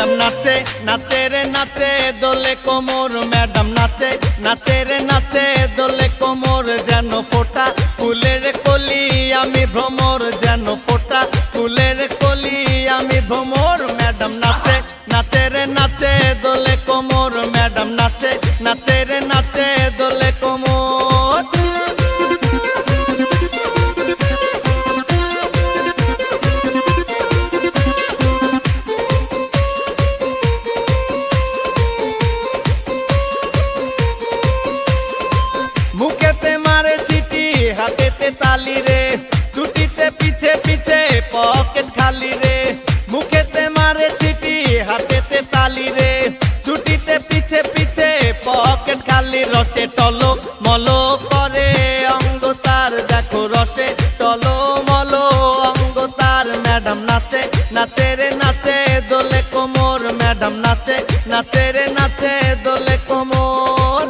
madam নাচে নাচে রে নাচে দোলে কোমর ম্যাডাম নাচে নাচে রে নাচে দোলে কোমর যেন ফোটা ফুলের কলি আমি ভ্রমর যেন ফোটা ফুলের কলি আমি ভ্রমর ম্যাডাম নাচে নাচে রে নাচে দোলে কোমর ম্যাডাম নাচে নাচে রে নাচে দোলে কোমর মুখেতে মারে চিঠি হাতেতে তালি রে ছুটিতে পিছে পিছে পকেট খালি রে মুখেতে মারে চিঠি হাতেতে তালি রে ছুটিতে পিছে পিছে পকেট খালি রসে টলো মলো করে অঙ্গ তার দেখো রসে টলো মলো অঙ্গ তার ম্যাডাম নাচে নাচে রে নাচে দোলে কোমর ম্যাডাম নাচে নাচে রে নাচে দোলে কোমর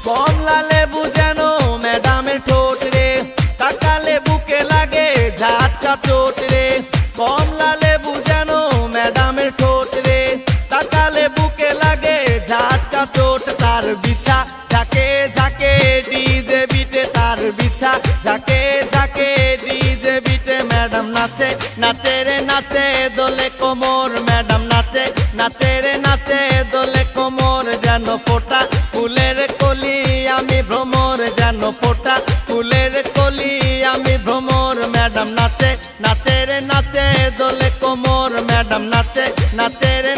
কমলা লেবু যেন ম্যাডামের ঠোঁট রে তাকালে বুকে লাগে ঝাটকা চোট রে কমলা লেবু যেন ম্যাডামের ঠোঁট রে তাকালে বুকে লাগে ঝাটকা চোট তার বিছা ঝাঁকে ঝাঁকে ডিজে বিটে তার বিছা ঝাঁকে ঝাঁকে ডিজে বিটে ম্যাডাম নাচে নাচে রে নাচে দোলে কোমর ম্যাডাম নাচে নাচে রে নাচে দোলে কোমর যেন ফোটা ফুলের কলি আমি ভ্রমর যেন ফোটা ফুলের কলি আমি ভ্রমর ম্যাডাম নাচে নাচে রে নাচে দোলে কোমর ম্যাডাম নাচে নাচে রে